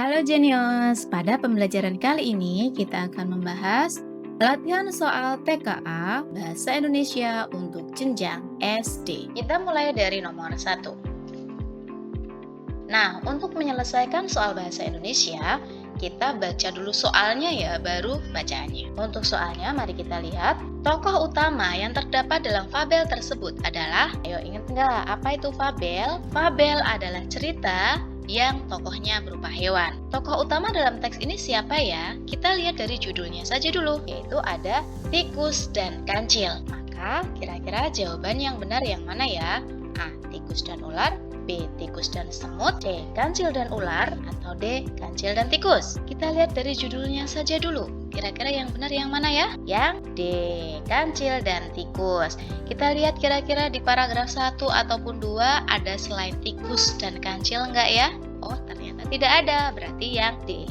Halo Jenius, pada pembelajaran kali ini kita akan membahas latihan soal TKA Bahasa Indonesia untuk jenjang SD. Kita mulai dari nomor 1. Nah, untuk menyelesaikan soal bahasa Indonesia, kita baca dulu soalnya ya, baru bacaannya. Untuk soalnya, mari kita lihat. Tokoh utama yang terdapat dalam fabel tersebut adalah, ayo ingat nggak, apa itu fabel? Fabel adalah cerita yang tokohnya berupa hewan. Tokoh utama dalam teks ini siapa ya? Kita lihat dari judulnya saja dulu, yaitu ada tikus dan kancil. Maka kira-kira jawaban yang benar yang mana ya? A. Tikus dan ular, B. Tikus dan semut, C. Kancil dan ular, atau D. Kancil dan tikus. Kita lihat dari judulnya saja dulu. Kira-kira yang benar yang mana ya? Yang D. Kancil dan tikus. Kita lihat kira-kira di paragraf 1 ataupun 2 ada selain tikus dan kancil enggak ya? Oh, ternyata tidak ada. Berarti yang D.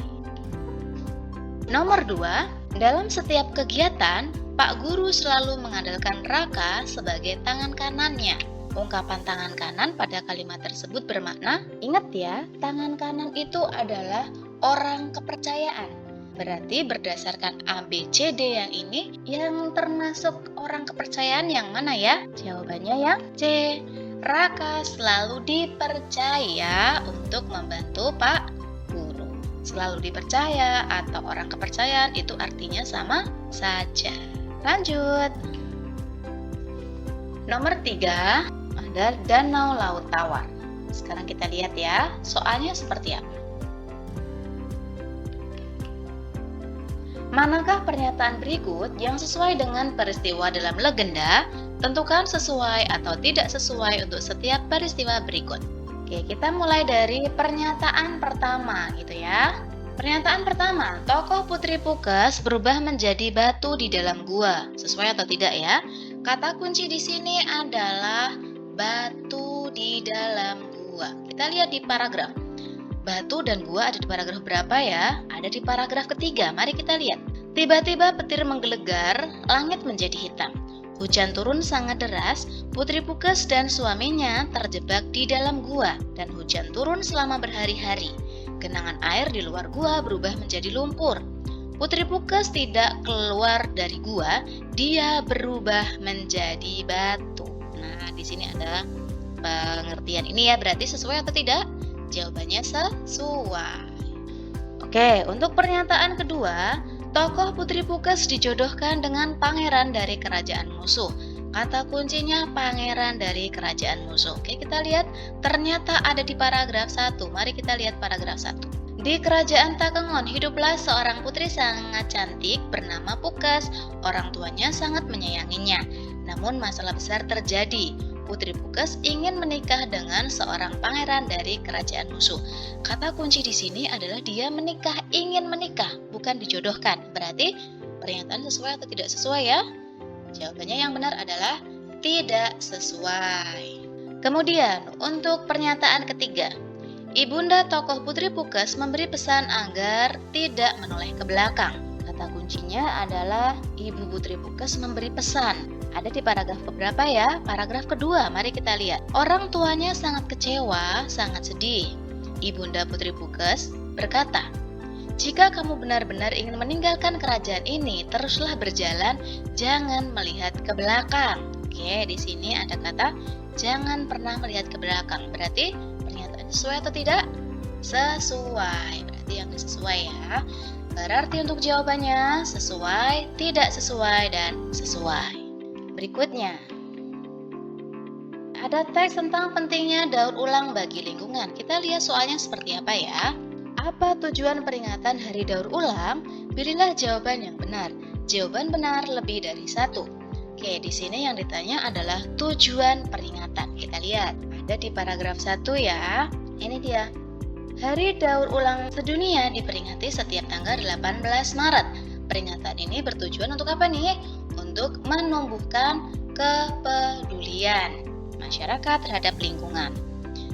Nomor 2. Dalam setiap kegiatan, Pak Guru selalu mengandalkan Raka sebagai tangan kanannya. Ungkapan tangan kanan pada kalimat tersebut bermakna, ingat ya, tangan kanan itu adalah orang kepercayaan. Berarti berdasarkan A, B, C, D yang ini, yang termasuk orang kepercayaan yang mana ya? Jawabannya yang C. Raka selalu dipercaya untuk membantu Pak Guru. Selalu dipercaya atau orang kepercayaan itu artinya sama saja. Lanjut. Nomor 3. Ada Danau Laut Tawar. Sekarang kita lihat ya, soalnya seperti apa. Manakah pernyataan berikut yang sesuai dengan peristiwa dalam legenda? Tentukan sesuai atau tidak sesuai untuk setiap peristiwa berikut. Oke, kita mulai dari pernyataan pertama gitu ya. Pernyataan pertama, tokoh Putri Pukes berubah menjadi batu di dalam gua. Sesuai atau tidak ya? Kata kunci di sini adalah batu di dalam gua. Kita lihat di paragraf. Batu dan gua ada di paragraf berapa ya? Ada di paragraf ketiga. Mari kita lihat. Tiba-tiba petir menggelegar, langit menjadi hitam. Hujan turun sangat deras, Putri Pukes dan suaminya terjebak di dalam gua dan hujan turun selama berhari-hari. Genangan air di luar gua berubah menjadi lumpur. Putri Pukes tidak keluar dari gua, dia berubah menjadi batu. Nah, di sini ada pengertian ini ya, berarti sesuai atau tidak? Jawabannya sesuai. Oke, untuk pernyataan kedua, tokoh Putri Pukes dijodohkan dengan pangeran dari kerajaan musuh. Kata kuncinya pangeran dari kerajaan musuh. Oke, kita lihat ternyata ada di paragraf 1. Mari kita lihat paragraf 1. Di kerajaan Takengon hiduplah seorang putri sangat cantik bernama Pukes. Orang tuanya sangat menyayanginya. Namun masalah besar terjadi. Putri Pukes ingin menikah dengan seorang pangeran dari kerajaan musuh. Kata kunci di sini adalah dia menikah, ingin menikah, bukan dijodohkan. Berarti pernyataan sesuai atau tidak sesuai ya? Jawabannya yang benar adalah tidak sesuai. Kemudian untuk pernyataan ketiga, Ibunda tokoh Putri Pukes memberi pesan agar tidak menoleh ke belakang. Kata kuncinya adalah Ibu Putri Pukes memberi pesan. Ada di paragraf keberapa ya? Paragraf kedua, mari kita lihat. Orang tuanya sangat kecewa, sangat sedih. Ibunda Putri Pukes berkata, jika kamu benar-benar ingin meninggalkan kerajaan ini, teruslah berjalan, jangan melihat ke belakang. Oke, di sini ada kata jangan pernah melihat ke belakang. Berarti pernyataan sesuai atau tidak? Sesuai. Berarti yang sesuai ya. Berarti untuk jawabannya sesuai, tidak sesuai, dan sesuai. Berikutnya, ada teks tentang pentingnya daur ulang bagi lingkungan. Kita lihat soalnya seperti apa ya. Apa tujuan peringatan Hari Daur Ulang? Pilihlah jawaban yang benar. Jawaban benar lebih dari satu. Oke, di sini yang ditanya adalah tujuan peringatan. Kita lihat, ada di paragraf 1 ya. Ini dia. Hari Daur Ulang Sedunia diperingati setiap tanggal 18 Maret. Peringatan ini bertujuan untuk apa nih? Untuk menumbuhkan kepedulian masyarakat terhadap lingkungan.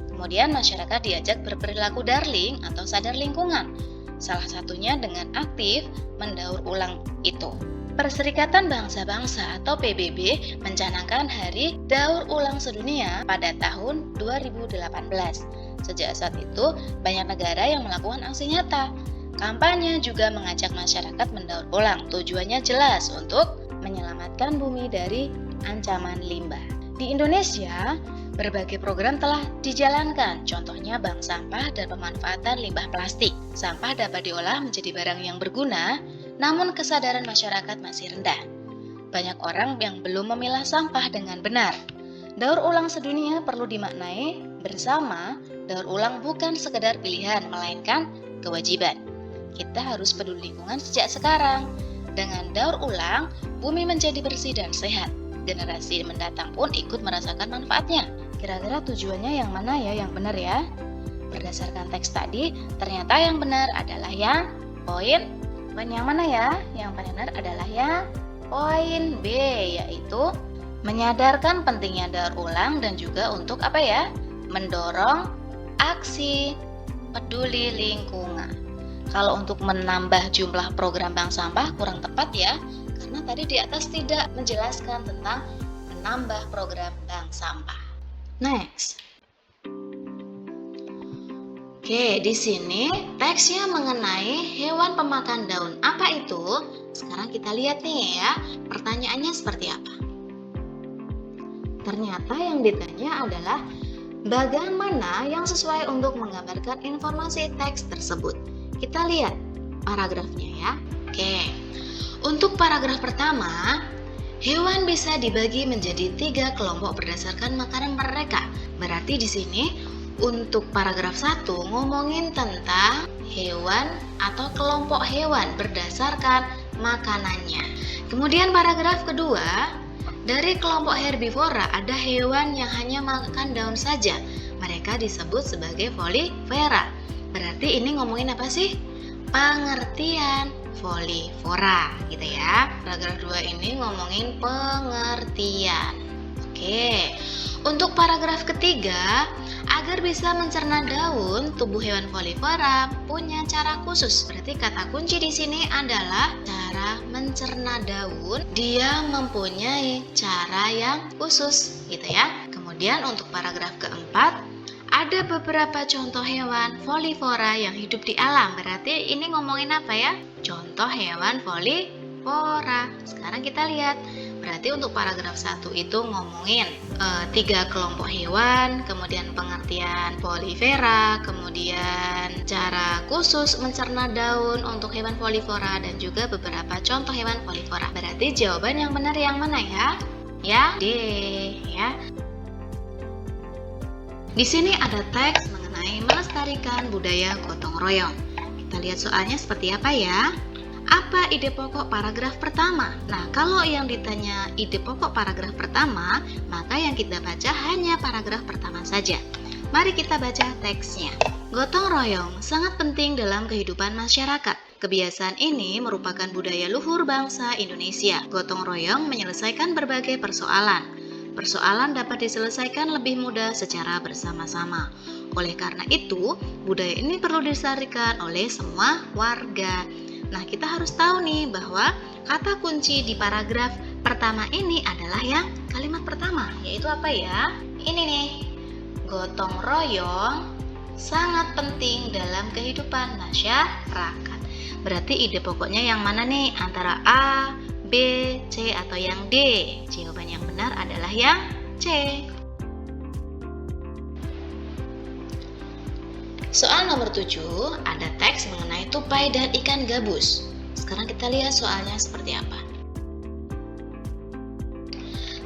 Kemudian masyarakat diajak berperilaku darling atau sadar lingkungan. Salah satunya dengan aktif mendaur ulang itu. Perserikatan Bangsa-Bangsa atau PBB mencanangkan Hari Daur Ulang Sedunia pada tahun 2018. Sejak saat itu, banyak negara yang melakukan aksi nyata. Kampanye juga mengajak masyarakat mendaur ulang. Tujuannya jelas untuk menyelamatkan bumi dari ancaman limbah. Di Indonesia, berbagai program telah dijalankan, contohnya bank sampah dan pemanfaatan limbah plastik. Sampah dapat diolah menjadi barang yang berguna, namun kesadaran masyarakat masih rendah. Banyak orang yang belum memilah sampah dengan benar. Daur ulang sedunia perlu dimaknai bersama. Daur ulang bukan sekedar pilihan, melainkan kewajiban. Kita harus peduli lingkungan sejak sekarang. Dengan daur ulang, bumi menjadi bersih dan sehat. Generasi mendatang pun ikut merasakan manfaatnya. Kira-kira tujuannya yang mana ya yang benar ya? Berdasarkan teks tadi, ternyata yang benar adalah yang poin yang mana ya? Yang benar adalah yang poin B, yaitu menyadarkan pentingnya daur ulang dan juga untuk apa ya? Mendorong aksi peduli lingkungan. Kalau untuk menambah jumlah program bank sampah kurang tepat ya, karena tadi di atas tidak menjelaskan tentang menambah program bank sampah. Next. Oke, di sini teksnya mengenai hewan pemakan daun. Apa itu? Sekarang kita lihat nih ya, pertanyaannya seperti apa. Ternyata yang ditanya adalah bagaimana yang sesuai untuk menggambarkan informasi teks tersebut. Kita lihat paragrafnya ya. Oke, untuk paragraf pertama, hewan bisa dibagi menjadi 3 kelompok berdasarkan makanan mereka. Berarti di sini untuk paragraf 1 ngomongin tentang hewan atau kelompok hewan berdasarkan makanannya. Kemudian paragraf kedua, dari kelompok herbivora ada hewan yang hanya makan daun saja. Mereka disebut sebagai folivera. Berarti ini ngomongin apa sih? Pengertian folivora gitu ya. Paragraf 2 ini ngomongin pengertian. Oke. Untuk paragraf ketiga, agar bisa mencerna daun, tubuh hewan folivera punya cara khusus. Berarti kata kunci di sini adalah cara mencerna daun. Dia mempunyai cara yang khusus, gitu ya. Kemudian untuk paragraf keempat, ada beberapa contoh hewan folivora yang hidup di alam. Berarti ini ngomongin apa ya? Contoh hewan folivora. Sekarang kita lihat. Berarti untuk paragraf 1 itu ngomongin 3 kelompok hewan, kemudian pengertian folivera, kemudian cara khusus mencerna daun untuk hewan folivora, dan juga beberapa contoh hewan folivora. Berarti jawaban yang benar yang mana ya? Ya, D ya. Di sini ada teks mengenai melestarikan budaya gotong royong. Kita lihat soalnya seperti apa ya. Apa ide pokok paragraf pertama? Nah, kalau yang ditanya ide pokok paragraf pertama, maka yang kita baca hanya paragraf pertama saja. Mari kita baca teksnya. Gotong royong sangat penting dalam kehidupan masyarakat. Kebiasaan ini merupakan budaya luhur bangsa Indonesia. Gotong royong menyelesaikan berbagai persoalan. Persoalan dapat diselesaikan lebih mudah secara bersama-sama. Oleh karena itu, budaya ini perlu dilestarikan oleh semua warga. Nah, kita harus tahu nih bahwa kata kunci di paragraf pertama ini adalah yang kalimat pertama, yaitu apa ya? Ini nih, gotong royong sangat penting dalam kehidupan masyarakat. Berarti ide pokoknya yang mana nih? Antara A, B, C, atau yang D? Jawaban yang benar adalah yang C. Soal nomor 7, ada teks mengenai tupai dan ikan gabus. Sekarang kita lihat soalnya seperti apa.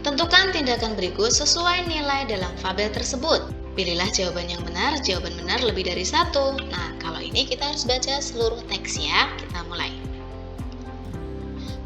Tentukan tindakan berikut sesuai nilai dalam fabel tersebut. Pilihlah jawaban yang benar, jawaban benar lebih dari 1. Nah, kalau ini kita harus baca seluruh teks ya. Kita mulai.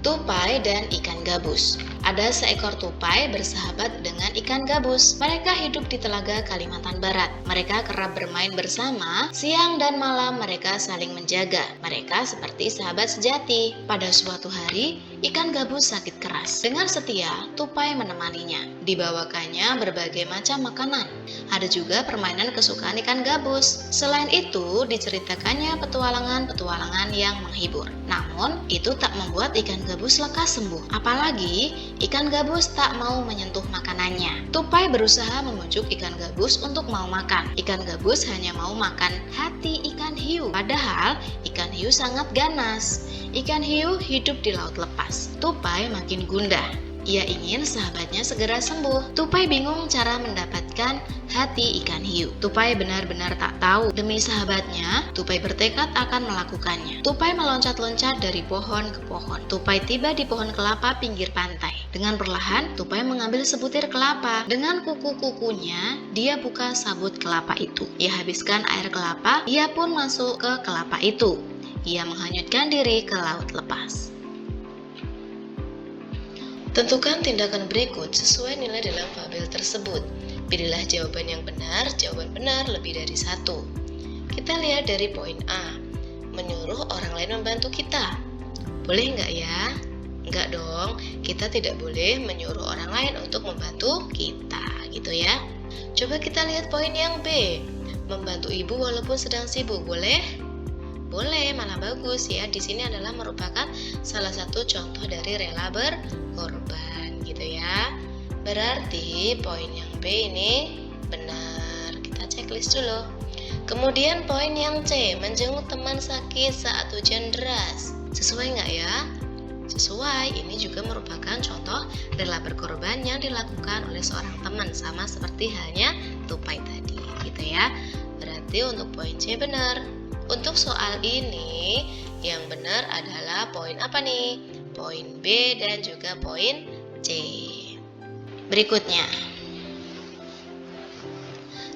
Tupai dan ikan gabus. Ada seekor tupai bersahabat dengan ikan gabus. Mereka hidup di Telaga Kalimantan Barat. Mereka kerap bermain bersama. Siang dan malam mereka saling menjaga. Mereka seperti sahabat sejati. Pada suatu hari, Ikan gabus sakit keras. Dengan setia, tupai menemaninya. Dibawakannya berbagai macam makanan. Ada juga permainan kesukaan ikan gabus. Selain itu, diceritakannya petualangan-petualangan yang menghibur. Namun, itu tak membuat ikan gabus lekas sembuh. Apalagi, ikan gabus tak mau menyentuh makanannya. Tupai berusaha membujuk ikan gabus untuk mau makan. Ikan gabus hanya mau makan hati ikan hiu. Padahal, ikan hiu sangat ganas. Ikan hiu hidup di laut lepas. Tupai makin gundah. Ia ingin sahabatnya segera sembuh. Tupai bingung cara mendapatkan hati ikan hiu. Tupai benar-benar tak tahu. Demi sahabatnya, Tupai bertekad akan melakukannya. Tupai meloncat-loncat dari pohon ke pohon. Tupai tiba di pohon kelapa pinggir pantai. Dengan perlahan, Tupai mengambil sebutir kelapa. Dengan kuku-kukunya, dia buka sabut kelapa itu. Ia habiskan air kelapa, ia pun masuk ke kelapa itu. Ia menghanyutkan diri ke laut lepas. Tentukan tindakan berikut sesuai nilai dalam fabel tersebut. Pilihlah jawaban yang benar, jawaban benar lebih dari satu. Kita lihat dari poin A. Menyuruh orang lain membantu kita. Boleh nggak ya? Nggak dong, kita tidak boleh menyuruh orang lain untuk membantu kita, gitu ya. Coba kita lihat poin yang B. Membantu ibu walaupun sedang sibuk, boleh? Boleh, malah bagus ya. Di sini adalah merupakan salah satu contoh dari rela berkorban, gitu ya. Berarti poin yang B ini benar. Kita checklist dulu. Kemudian poin yang C, menjenguk teman sakit saat hujan deras. Sesuai nggak ya? Sesuai, ini juga merupakan contoh rela berkorban yang dilakukan oleh seorang teman, sama seperti halnya Tupai tadi, gitu ya. Berarti untuk poin C benar. Untuk soal ini, yang benar adalah poin apa nih? Poin B dan juga poin C. Berikutnya,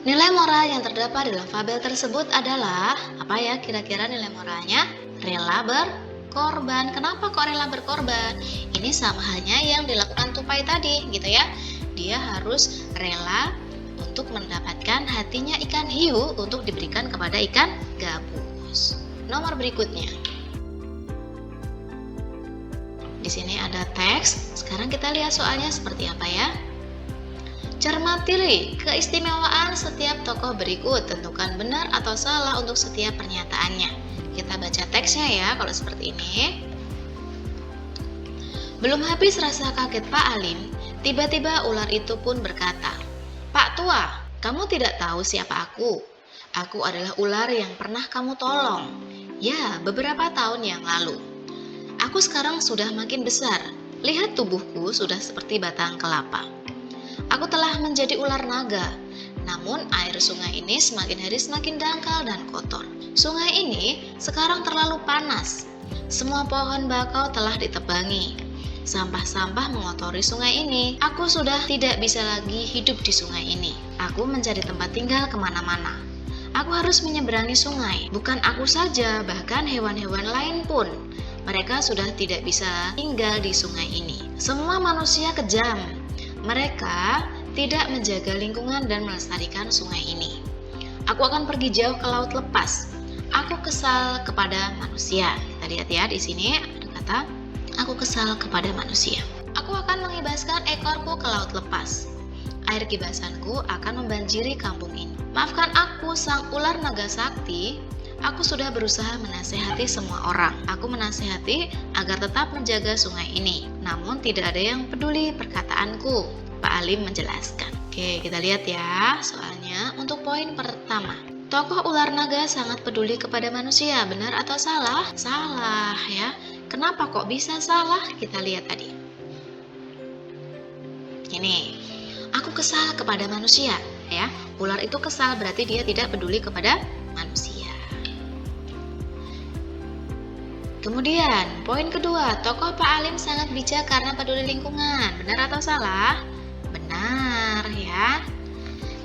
nilai moral yang terdapat dalam fabel tersebut adalah apa ya kira-kira nilai moralnya? Rela berkorban. Kenapa kok rela berkorban? Ini sama halnya yang dilakukan Tupai tadi, gitu ya. Dia harus rela untuk mendapatkan hatinya ikan hiu untuk diberikan kepada ikan gabus. Nomor berikutnya. Di sini ada teks. Sekarang kita lihat soalnya seperti apa ya. Cermati keistimewaan setiap tokoh berikut. Tentukan benar atau salah untuk setiap pernyataannya. Kita baca teksnya ya kalau seperti ini. Belum habis rasa kaget Pak Alim, tiba-tiba ular itu pun berkata, "Pak Tua, kamu tidak tahu siapa aku? Aku adalah ular yang pernah kamu tolong. Ya, beberapa tahun yang lalu. Aku sekarang sudah makin besar. Lihat tubuhku sudah seperti batang kelapa. Aku telah menjadi ular naga. Namun air sungai ini semakin hari semakin dangkal dan kotor. Sungai ini sekarang terlalu panas. Semua pohon bakau telah ditebangi. Sampah-sampah mengotori sungai ini. Aku sudah tidak bisa lagi hidup di sungai ini. Aku mencari tempat tinggal kemana-mana. Aku harus menyeberangi sungai. Bukan aku saja, bahkan hewan-hewan lain pun. Mereka sudah tidak bisa tinggal di sungai ini. Semua manusia kejam. Mereka tidak menjaga lingkungan dan melestarikan sungai ini. Aku akan pergi jauh ke laut lepas. Aku kesal kepada manusia." Kita lihat ya di sini ada kata aku kesal kepada manusia. "Aku akan mengibaskan ekorku ke laut lepas. Air kibasanku akan membanjiri kampung ini. Maafkan aku, sang ular naga sakti. Aku sudah berusaha menasehati semua orang. Aku menasehati agar tetap menjaga sungai ini. Namun tidak ada yang peduli perkataanku," Pak Alim menjelaskan. Oke, kita lihat ya soalnya. Untuk poin pertama, tokoh ular naga sangat peduli kepada manusia. Benar atau salah? Salah ya. Kenapa kok bisa salah? Kita lihat tadi. Ini, aku kesal kepada manusia ya. Ular itu kesal berarti dia tidak peduli kepada manusia. Kemudian, poin kedua, tokoh Pak Alim sangat bijak karena peduli lingkungan. Benar atau salah? Benar ya.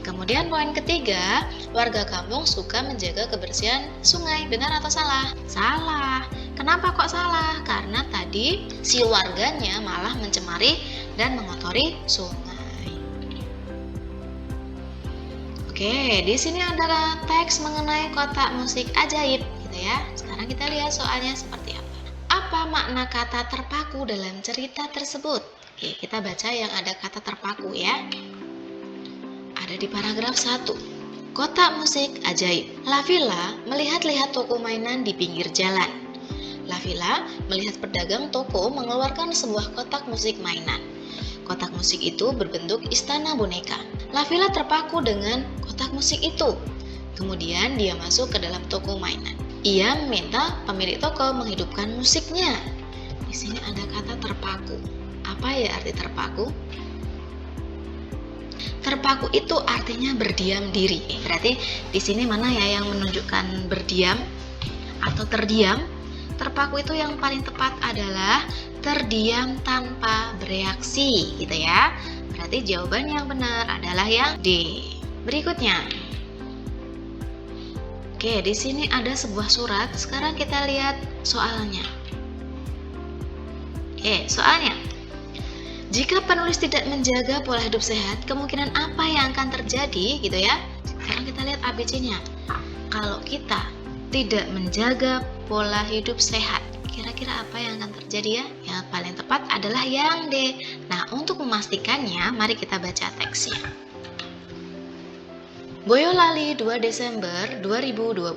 Kemudian poin ketiga, warga kampung suka menjaga kebersihan sungai. Benar atau salah? Salah. Kenapa kok salah? Karena tadi si warganya malah mencemari dan mengotori sungai. Oke, di sini ada teks mengenai kotak musik ajaib, gitu ya. Sekarang kita lihat soalnya seperti apa. Apa makna kata terpaku dalam cerita tersebut? Oke, kita baca yang ada kata terpaku ya. Ada di paragraf 1. Kotak musik ajaib. Lavila melihat-lihat toko mainan di pinggir jalan. Lavila melihat pedagang toko mengeluarkan sebuah kotak musik mainan. Kotak musik itu berbentuk istana boneka. Lavila terpaku dengan kotak musik itu. Kemudian dia masuk ke dalam toko mainan. Ia meminta pemilik toko menghidupkan musiknya. Di sini ada kata terpaku. Apa ya arti terpaku? Terpaku itu artinya berdiam diri. Berarti di sini mana ya yang menunjukkan berdiam atau terdiam? Terpaku itu yang paling tepat adalah terdiam tanpa bereaksi, gitu ya. Berarti jawaban yang benar adalah yang D. Berikutnya. Oke, di sini ada sebuah surat. Sekarang kita lihat soalnya. Oke, soalnya. Jika penulis tidak menjaga pola hidup sehat, kemungkinan apa yang akan terjadi gitu ya? Sekarang kita lihat ABC-nya. Kalau kita tidak menjaga pola hidup sehat, kira-kira apa yang akan terjadi ya? Yang paling tepat adalah yang D. Nah, untuk memastikannya, mari kita baca teksnya. Boyolali 2 Desember 2025.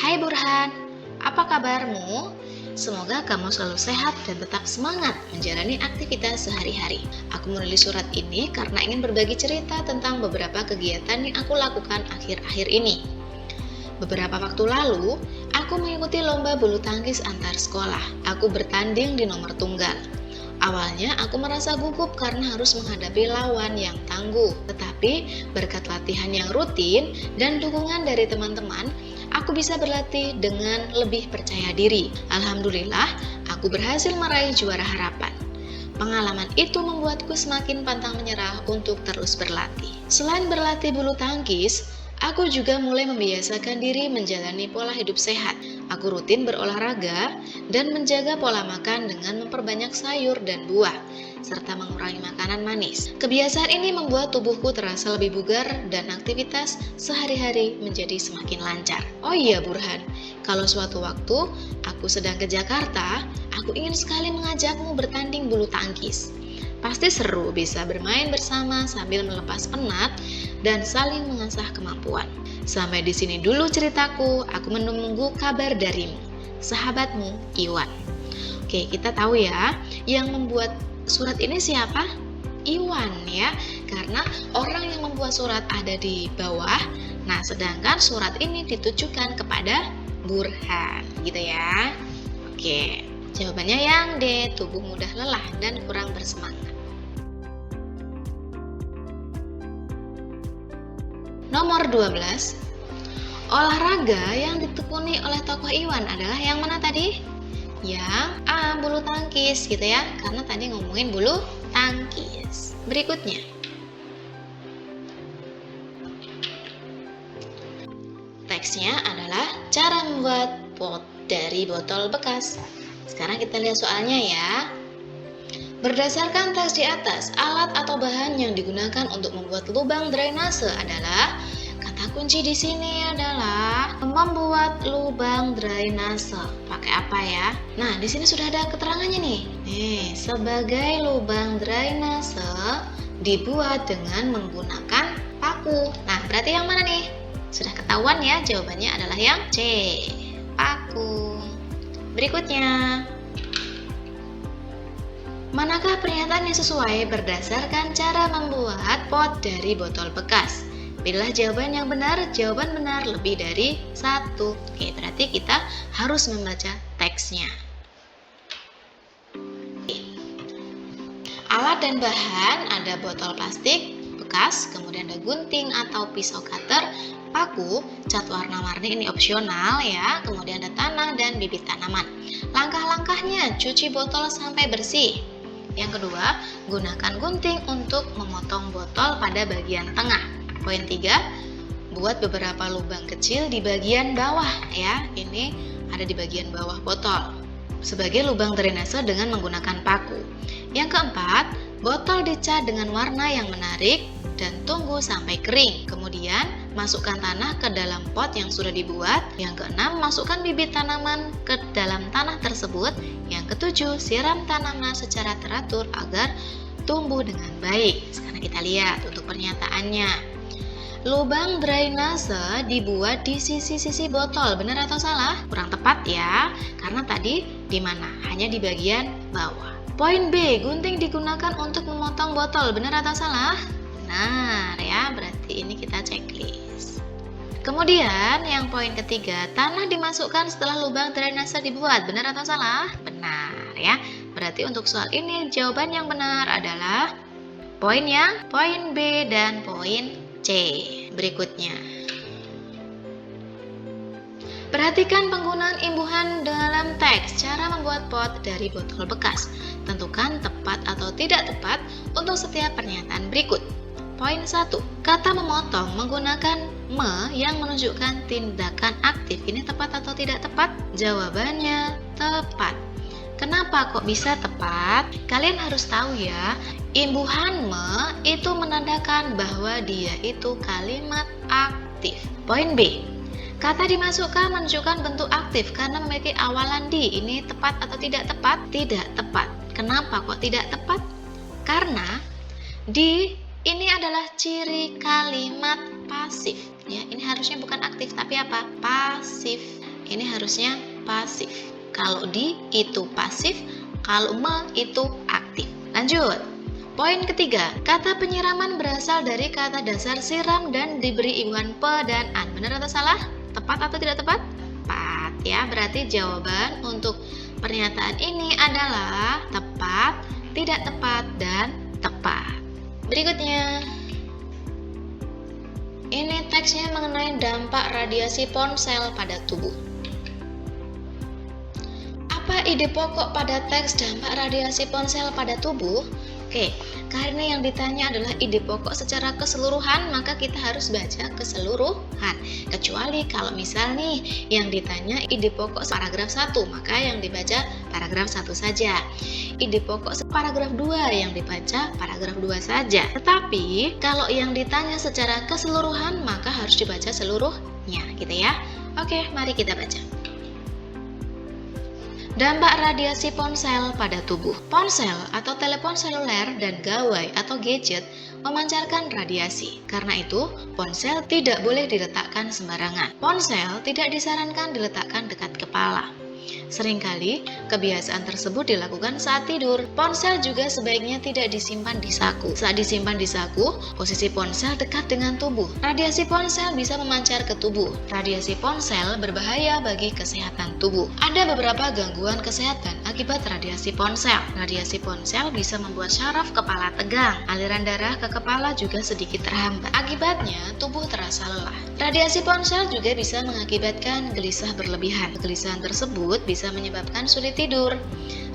Hai Burhan, apa kabarmu? Semoga kamu selalu sehat dan tetap semangat menjalani aktivitas sehari-hari. Aku menulis surat ini karena ingin berbagi cerita tentang beberapa kegiatan yang aku lakukan akhir-akhir ini. Beberapa waktu lalu, aku mengikuti lomba bulu tangkis antar sekolah. Aku bertanding di nomor tunggal. Awalnya aku merasa gugup karena harus menghadapi lawan yang tangguh. Tetapi berkat latihan yang rutin dan dukungan dari teman-teman, aku bisa berlatih dengan lebih percaya diri. Alhamdulillah, aku berhasil meraih juara harapan. Pengalaman itu membuatku semakin pantang menyerah untuk terus berlatih. Selain berlatih bulu tangkis, aku juga mulai membiasakan diri menjalani pola hidup sehat. Aku rutin berolahraga dan menjaga pola makan dengan memperbanyak sayur dan buah, serta mengurangi makanan manis. Kebiasaan ini membuat tubuhku terasa lebih bugar dan aktivitas sehari-hari menjadi semakin lancar. Oh iya Burhan, kalau suatu waktu aku sedang ke Jakarta, aku ingin sekali mengajakmu bertanding bulu tangkis. Pasti seru bisa bermain bersama sambil melepas penat dan saling mengasah kemampuan. Sampai di sini dulu ceritaku, aku menunggu kabar darimu. Sahabatmu, Iwan. Oke, kita tahu ya, yang membuat surat ini siapa? Iwan ya, karena orang yang membuat surat ada di bawah. Nah, sedangkan surat ini ditujukan kepada Burhan, gitu ya. Oke, jawabannya yang D, tubuh mudah lelah dan kurang bersemangat. Nomor 12. Olahraga yang ditekuni oleh tokoh Iwan adalah yang mana tadi? Yang A, bulu tangkis gitu ya, karena tadi ngomongin bulu tangkis. Berikutnya. Teksnya adalah cara membuat pot dari botol bekas. Sekarang kita lihat soalnya ya. Berdasarkan teks di atas, alat atau bahan yang digunakan untuk membuat lubang drainase adalah, kata kunci di sini adalah membuat lubang drainase. Pakai apa ya? Nah, di sini sudah ada keterangannya nih. Sebagai lubang drainase dibuat dengan menggunakan paku. Nah, berarti yang mana nih? Sudah ketahuan ya, jawabannya adalah yang C, paku. Berikutnya. Manakah pernyataan yang sesuai berdasarkan cara membuat pot dari botol bekas? Pilihlah jawaban yang benar. Jawaban benar lebih dari 1. Oke, berarti kita harus membaca teksnya. Alat dan bahan ada botol plastik bekas, kemudian ada gunting atau pisau cutter, paku, cat warna-warni ini opsional ya, kemudian ada tanah dan bibit tanaman. Langkah-langkahnya, cuci botol sampai bersih. Yang kedua, gunakan gunting untuk memotong botol pada bagian tengah. Poin 3, buat beberapa lubang kecil di bagian bawah ya. Ini ada di bagian bawah botol sebagai lubang drainase dengan menggunakan paku. Yang keempat, botol dicat dengan warna yang menarik dan tunggu sampai kering. Kemudian masukkan tanah ke dalam pot yang sudah dibuat. Yang keenam, masukkan bibit tanaman ke dalam tanah tersebut. Yang ketujuh, siram tanaman secara teratur agar tumbuh dengan baik. Sekarang kita lihat untuk pernyataannya. Lubang drainase dibuat di sisi-sisi botol. Benar atau salah? Kurang tepat ya, karena tadi di mana? Hanya di bagian bawah. Poin B, gunting digunakan untuk memotong botol. Benar atau salah? Benar ya, berarti ini kita checklist. Kemudian yang poin ketiga, tanah dimasukkan setelah lubang drainase dibuat. Benar atau salah? Benar ya. Berarti untuk soal ini jawaban yang benar adalah poin B dan poin C. Berikutnya, perhatikan penggunaan imbuhan dalam teks. Cara membuat pot dari botol bekas. Tentukan tepat atau tidak tepat untuk setiap pernyataan berikut. Poin 1. Kata memotong menggunakan me yang menunjukkan tindakan aktif. Ini tepat atau tidak tepat? Jawabannya tepat. Kenapa kok bisa tepat? Kalian harus tahu ya, imbuhan me itu menandakan bahwa dia itu kalimat aktif. Poin B. Kata dimasukkan menunjukkan bentuk aktif karena memiliki awalan di. Ini tepat atau tidak tepat? Tidak tepat. Kenapa kok tidak tepat? Karena di ini adalah ciri kalimat pasif. Ya, ini harusnya bukan aktif tapi apa? Pasif. Ini harusnya pasif. Kalau di itu pasif, kalau me itu aktif. Lanjut. Poin ketiga, kata penyiraman berasal dari kata dasar siram dan diberi imbuhan pe dan an. Benar atau salah? Tepat atau tidak tepat? Tepat ya. Berarti jawaban untuk pernyataan ini adalah tepat, tidak tepat, dan tepat. Berikutnya, ini teksnya mengenai dampak radiasi ponsel pada tubuh. Apa ide pokok pada teks dampak radiasi ponsel pada tubuh? Oke, karena yang ditanya adalah ide pokok secara keseluruhan, maka kita harus baca keseluruhan. Kecuali kalau misal nih yang ditanya ide pokok paragraf 1, maka yang dibaca paragraf 1 saja. Ide pokok paragraf 2 yang dibaca paragraf 2 saja. Tetapi kalau yang ditanya secara keseluruhan, maka harus dibaca seluruhnya, gitu ya. Oke, mari kita baca. Dampak radiasi ponsel pada tubuh. Ponsel atau telepon seluler dan gawai atau gadget memancarkan radiasi. Karena itu, ponsel tidak boleh diletakkan sembarangan. Ponsel tidak disarankan diletakkan dekat kepala. Seringkali, kebiasaan tersebut dilakukan saat tidur. Ponsel juga sebaiknya tidak disimpan di saku. Saat disimpan di saku, posisi ponsel dekat dengan tubuh. Radiasi ponsel bisa memancar ke tubuh. Radiasi ponsel berbahaya bagi kesehatan tubuh. Ada beberapa gangguan kesehatan akibat radiasi ponsel. Radiasi ponsel bisa membuat syaraf kepala tegang. Aliran darah ke kepala juga sedikit terhambat. Akibatnya, tubuh terasa lelah. Radiasi ponsel juga bisa mengakibatkan gelisah berlebihan. Kegelisahan tersebut bisa menyebabkan sulit tidur.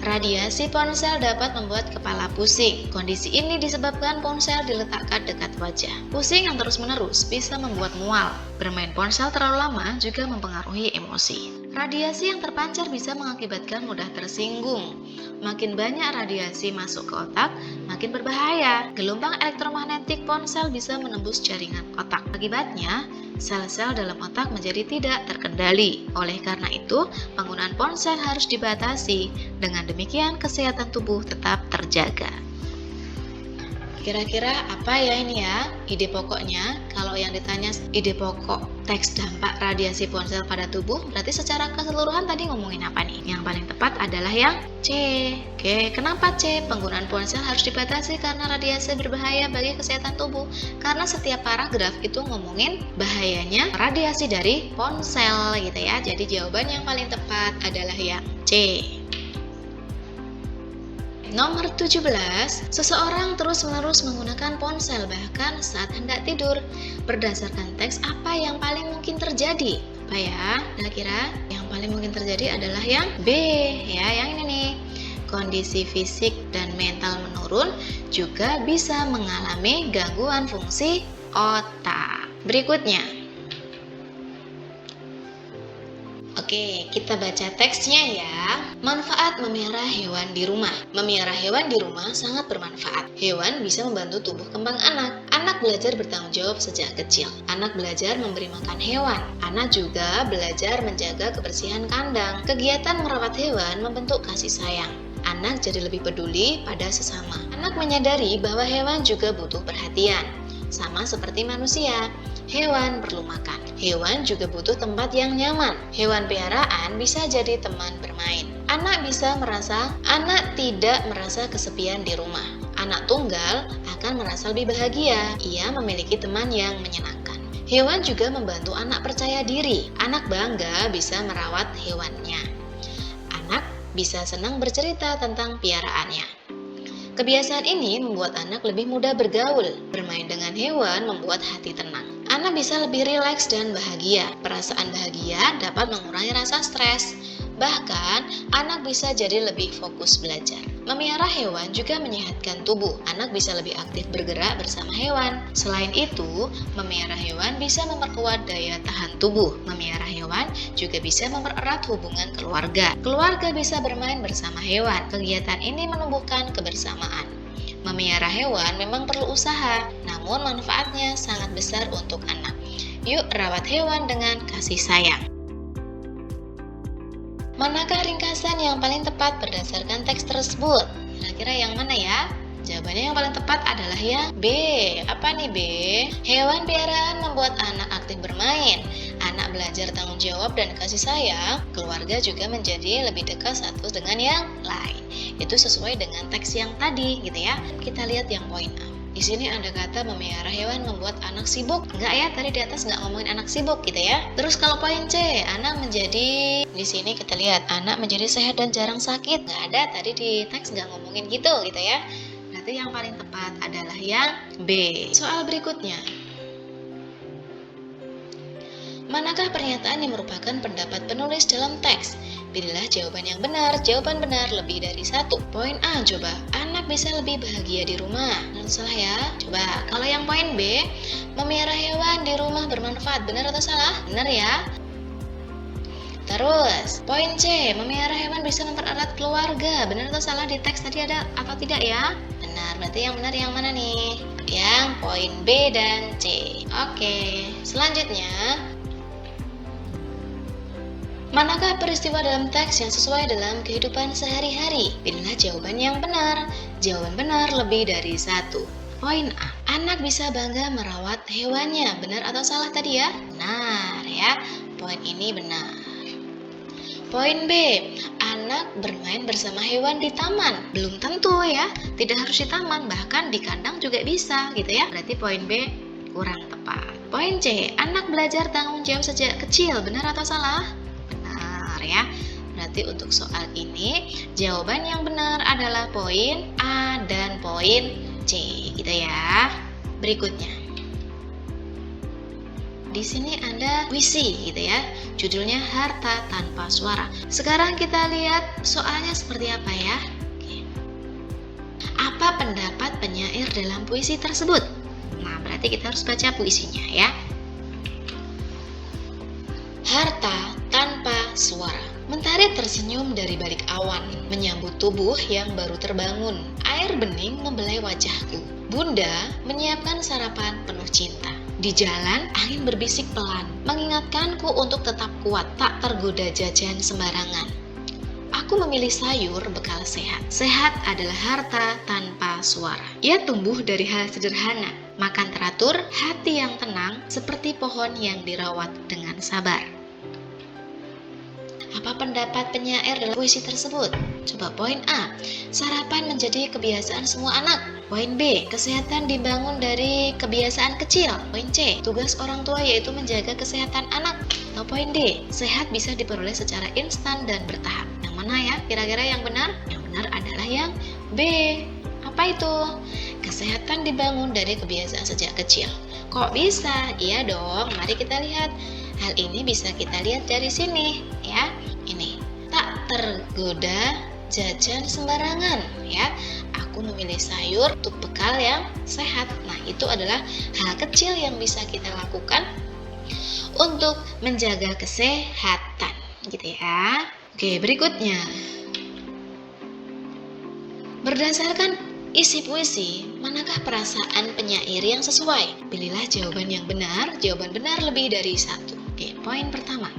Radiasi ponsel dapat membuat kepala pusing. Kondisi ini disebabkan ponsel diletakkan dekat wajah. Pusing yang terus-menerus bisa membuat mual. Bermain ponsel terlalu lama juga mempengaruhi emosi. Radiasi yang terpancar bisa mengakibatkan mudah tersinggung. Makin banyak radiasi masuk ke otak, makin berbahaya. Gelombang elektromagnetik ponsel bisa menembus jaringan otak. Akibatnya, sel-sel dalam otak menjadi tidak terkendali. Oleh karena itu, penggunaan ponsel harus dibatasi. Dengan demikian, kesehatan tubuh tetap terjaga. Kira-kira apa ya ini ya ide pokoknya? Kalau yang ditanya ide pokok teks dampak radiasi ponsel pada tubuh, berarti secara keseluruhan tadi ngomongin apa nih? Yang paling tepat adalah yang C. Oke, kenapa C? Penggunaan ponsel harus dibatasi karena radiasi berbahaya bagi kesehatan tubuh. Karena setiap paragraf itu ngomongin bahayanya radiasi dari ponsel gitu ya. Jadi jawaban yang paling tepat adalah yang C. Nomor 17, seseorang terus-menerus menggunakan ponsel bahkan saat hendak tidur. Berdasarkan teks, apa yang paling mungkin terjadi? Apa ya? Kira-kira yang paling mungkin terjadi adalah yang B, ya, yang ini nih. Kondisi fisik dan mental menurun juga bisa mengalami gangguan fungsi otak. Berikutnya. Oke, kita baca teksnya ya. Manfaat memelihara hewan di rumah. Memelihara hewan di rumah sangat bermanfaat. Hewan bisa membantu tumbuh kembang anak. Anak belajar bertanggung jawab sejak kecil. Anak belajar memberi makan hewan. Anak juga belajar menjaga kebersihan kandang. Kegiatan merawat hewan membentuk kasih sayang. Anak jadi lebih peduli pada sesama. Anak menyadari bahwa hewan juga butuh perhatian. Sama seperti manusia, hewan perlu makan. Hewan juga butuh tempat yang nyaman. Hewan peliharaan bisa jadi teman bermain. Anak tidak merasa kesepian di rumah. Anak tunggal akan merasa lebih bahagia. Ia memiliki teman yang menyenangkan. Hewan juga membantu anak percaya diri. Anak bangga bisa merawat hewannya. Anak bisa senang bercerita tentang piaraannya. Kebiasaan ini membuat anak lebih mudah bergaul. Bermain dengan hewan membuat hati tenang. Anak bisa lebih rileks dan bahagia. Perasaan bahagia dapat mengurangi rasa stres. Bahkan, anak bisa jadi lebih fokus belajar. Memelihara hewan juga menyehatkan tubuh. Anak bisa lebih aktif bergerak bersama hewan. Selain itu, memelihara hewan bisa memperkuat daya tahan tubuh. Memelihara hewan juga bisa mempererat hubungan keluarga. Keluarga bisa bermain bersama hewan. Kegiatan ini menumbuhkan kebersamaan. Memelihara hewan memang perlu usaha, namun manfaatnya sangat besar untuk anak. Yuk rawat hewan dengan kasih sayang. Manakah ringkasan yang paling tepat berdasarkan teks tersebut? Kira-kira yang mana ya? Jawabannya yang paling tepat adalah yang B. Apa nih B? Hewan peliharaan membuat anak aktif bermain. Anak belajar tanggung jawab dan kasih sayang. Keluarga juga menjadi lebih dekat satu dengan yang lain. Itu sesuai dengan teks yang tadi gitu ya. Kita lihat yang poin A. Di sini ada kata memelihara hewan membuat anak sibuk. Enggak ya, tadi di atas nggak ngomongin anak sibuk gitu ya. Terus kalau poin C, anak menjadi, di sini kita lihat anak menjadi sehat dan jarang sakit. Nggak ada, tadi di teks nggak ngomongin gitu ya. Berarti yang paling tepat adalah yang B. Soal berikutnya. Manakah pernyataan yang merupakan pendapat penulis dalam teks? Pilihlah jawaban yang benar. Jawaban benar lebih dari satu. Poin A, coba. Anak bisa lebih bahagia di rumah. Benar atau salah ya? Coba. Kalau yang poin B, memelihara hewan di rumah bermanfaat. Benar atau salah? Benar ya. Terus, poin C, memelihara hewan bisa mempererat keluarga. Benar atau salah di teks tadi ada atau tidak ya? Benar, berarti yang benar yang mana nih? Yang poin B dan C. Oke, selanjutnya. Manakah peristiwa dalam teks yang sesuai dalam kehidupan sehari-hari? Pilihlah jawaban yang benar. Jawaban benar lebih dari satu. Poin A, anak bisa bangga merawat hewannya. Benar atau salah tadi ya? Benar ya. Poin ini benar. Poin B, anak bermain bersama hewan di taman. Belum tentu ya, tidak harus di taman, bahkan di kandang juga bisa gitu ya. Berarti poin B kurang tepat. Poin C, anak belajar tanggung jawab sejak kecil. Benar atau salah? Ya. Berarti untuk soal ini jawaban yang benar adalah poin A dan poin C gitu ya. Berikutnya. Di sini ada puisi gitu ya. Judulnya Harta Tanpa Suara. Sekarang kita lihat soalnya seperti apa ya. Apa pendapat penyair dalam puisi tersebut? Nah, berarti kita harus baca puisinya ya. Harta tanpa suara. Mentari tersenyum dari balik awan, menyambut tubuh yang baru terbangun. Air bening membelai wajahku. Bunda menyiapkan sarapan penuh cinta. Di jalan, angin berbisik pelan, mengingatkanku untuk tetap kuat, tak tergoda jajan sembarangan. Aku memilih sayur bekal sehat. Sehat adalah harta tanpa suara. Ia tumbuh dari hal sederhana. Makan teratur, hati yang tenang, seperti pohon yang dirawat dengan sabar. Apa pendapat penyair dalam puisi tersebut? Coba poin A, sarapan menjadi kebiasaan semua anak. Poin B, kesehatan dibangun dari kebiasaan kecil. Poin C, tugas orang tua yaitu menjaga kesehatan anak. Atau poin D, sehat bisa diperoleh secara instan dan bertahap. Yang mana ya? Kira-kira yang benar? Yang benar adalah yang B. Apa itu? Kesehatan dibangun dari kebiasaan sejak kecil. Kok bisa? Iya dong, mari kita lihat. Hal ini bisa kita lihat dari sini ya. Ini, tak tergoda jajan sembarangan ya. Aku memilih sayur untuk bekal yang sehat. Nah, itu adalah hal kecil yang bisa kita lakukan untuk menjaga kesehatan gitu ya. Oke, berikutnya. Berdasarkan isi puisi, manakah perasaan penyair yang sesuai? Pilihlah jawaban yang benar. Jawaban benar lebih dari satu. Oke, poin pertama.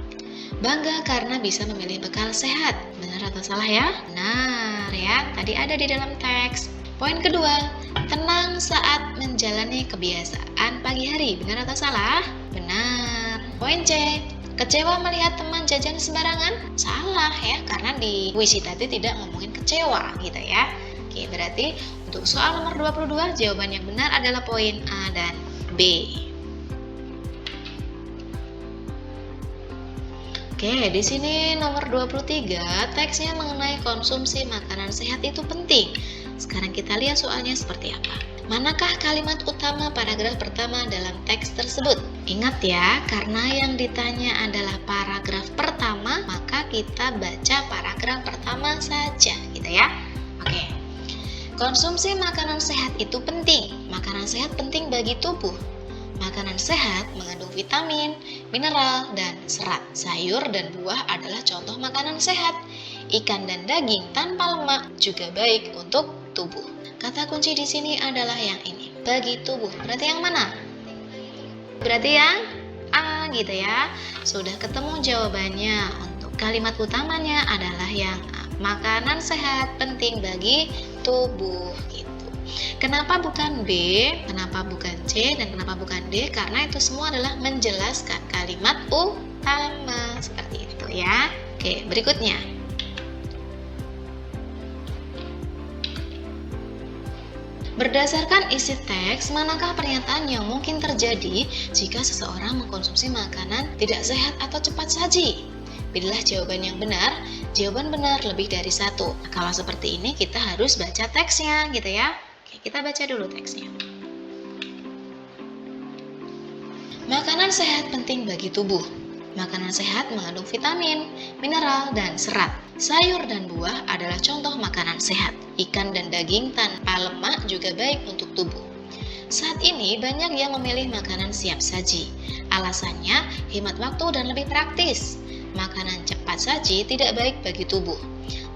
Bangga karena bisa memilih bekal sehat. Benar atau salah ya? Benar ya, tadi ada di dalam teks. Poin kedua, tenang saat menjalani kebiasaan pagi hari. Benar atau salah? Benar. Poin C, kecewa melihat teman jajan sembarangan? Salah ya, karena di puisi tadi tidak ngomongin kecewa gitu ya. Oke, berarti untuk soal nomor 22, jawaban yang benar adalah poin A dan B. Oke, di sini nomor 23, teksnya mengenai konsumsi makanan sehat itu penting. Sekarang kita lihat soalnya seperti apa. Manakah kalimat utama paragraf pertama dalam teks tersebut? Ingat ya, karena yang ditanya adalah paragraf pertama, maka kita baca paragraf pertama saja, gitu ya. Oke. Konsumsi makanan sehat itu penting. Makanan sehat penting bagi tubuh. Makanan sehat mengandung vitamin, mineral, dan serat. Sayur dan buah adalah contoh makanan sehat. Ikan dan daging tanpa lemak juga baik untuk tubuh. Kata kunci di sini adalah yang ini, bagi tubuh. Berarti yang mana? Berarti yang A gitu ya. Sudah ketemu jawabannya. Untuk kalimat utamanya adalah yang A. Makanan sehat penting bagi tubuh gitu. Kenapa bukan B, kenapa bukan C, dan kenapa bukan D? Karena itu semua adalah menjelaskan kalimat utama. Seperti itu ya. Oke, berikutnya. Berdasarkan isi teks, manakah pernyataan yang mungkin terjadi jika seseorang mengkonsumsi makanan tidak sehat atau cepat saji? Pilihlah jawaban yang benar. Jawaban benar lebih dari satu. Nah, kalau seperti ini kita harus baca teksnya gitu ya. Oke, kita baca dulu teksnya. Makanan sehat penting bagi tubuh. Makanan sehat mengandung vitamin, mineral, dan serat. Sayur dan buah adalah contoh makanan sehat. Ikan dan daging tanpa lemak juga baik untuk tubuh. Saat ini banyak yang memilih makanan siap saji. Alasannya hemat waktu dan lebih praktis. Makanan cepat saji tidak baik bagi tubuh.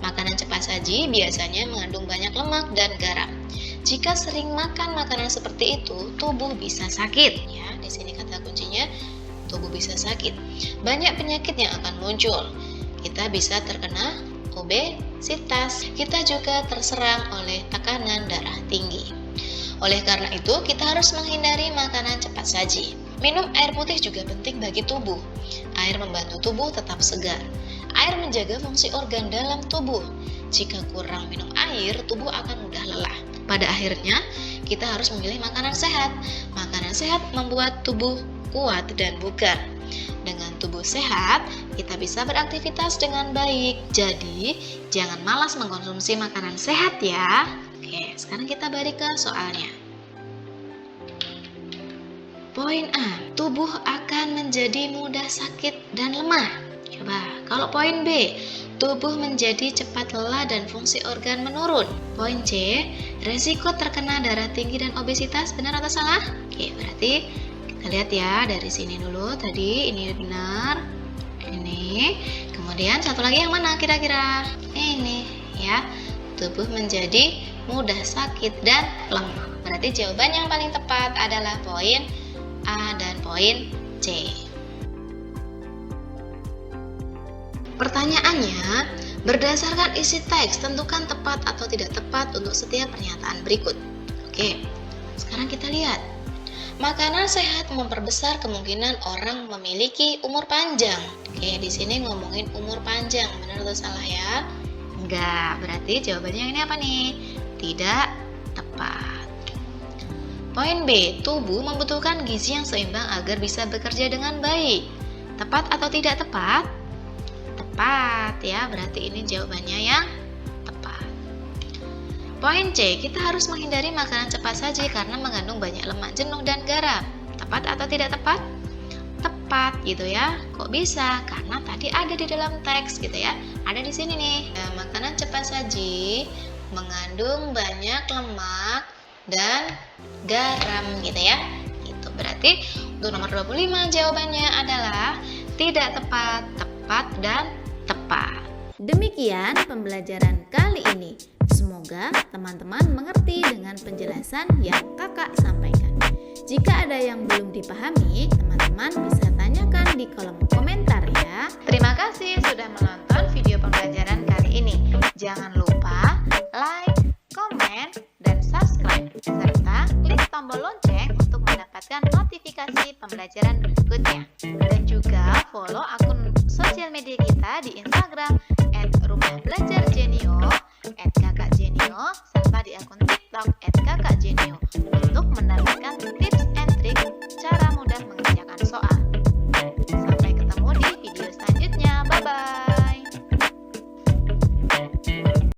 Makanan cepat saji biasanya mengandung banyak lemak dan garam. Jika sering makan makanan seperti itu, tubuh bisa sakit. Ya, di sini kata kuncinya, tubuh bisa sakit. Banyak penyakit yang akan muncul. Kita bisa terkena obesitas. Kita juga terserang oleh tekanan darah tinggi. Oleh karena itu, kita harus menghindari makanan cepat saji. Minum air putih juga penting bagi tubuh. Air membantu tubuh tetap segar. Air menjaga fungsi organ dalam tubuh. Jika kurang minum air, tubuh akan mudah lelah. Pada akhirnya, kita harus memilih makanan sehat. Makanan sehat membuat tubuh kuat dan bugar. Dengan tubuh sehat, kita bisa beraktivitas dengan baik. Jadi, jangan malas mengkonsumsi makanan sehat ya. Oke, sekarang kita balik ke soalnya. Poin A, tubuh akan menjadi mudah sakit dan lemah. Coba, kalau poin B, tubuh menjadi cepat lelah dan fungsi organ menurun. Poin C, resiko terkena darah tinggi dan obesitas. Benar atau salah? Oke, berarti kita lihat ya dari sini dulu. Tadi ini benar, ini. Kemudian satu lagi yang mana kira-kira? Ini ya, tubuh menjadi mudah sakit dan lemah. Berarti jawaban yang paling tepat adalah poin A dan poin C. Pertanyaannya, berdasarkan isi teks, tentukan tepat atau tidak tepat untuk setiap pernyataan berikut. Oke, sekarang kita lihat. Makanan sehat memperbesar kemungkinan orang memiliki umur panjang. Oke, di sini ngomongin umur panjang, benar atau salah ya? Enggak, berarti jawabannya ini apa nih? Tidak tepat. Poin B, tubuh membutuhkan gizi yang seimbang agar bisa bekerja dengan baik. Tepat atau tidak tepat? Tepat ya, berarti ini jawabannya yang tepat. Poin C, kita harus menghindari makanan cepat saji karena mengandung banyak lemak jenuh dan garam. Tepat atau tidak tepat? Tepat gitu ya. Kok bisa? Karena tadi ada di dalam teks gitu ya. Ada di sini nih. Makanan cepat saji mengandung banyak lemak dan garam gitu ya. Gitu. Berarti untuk nomor 25 jawabannya adalah tidak tepat, tepat, dan tepat. Demikian pembelajaran kali ini. Semoga teman-teman mengerti dengan penjelasan yang kakak sampaikan. Jika ada yang belum dipahami, teman-teman bisa tanyakan di kolom komentar ya. Terima kasih sudah menonton video pembelajaran kali ini. Jangan lupa like, komen, dan subscribe, serta klik tombol lonceng untuk mendapatkan notifikasi pembelajaran berikutnya. Dan juga follow akun sosial media kita di Instagram @rumahdbelajarjenio, @kakakjenio, serta di akun TikTok @kakakjenio.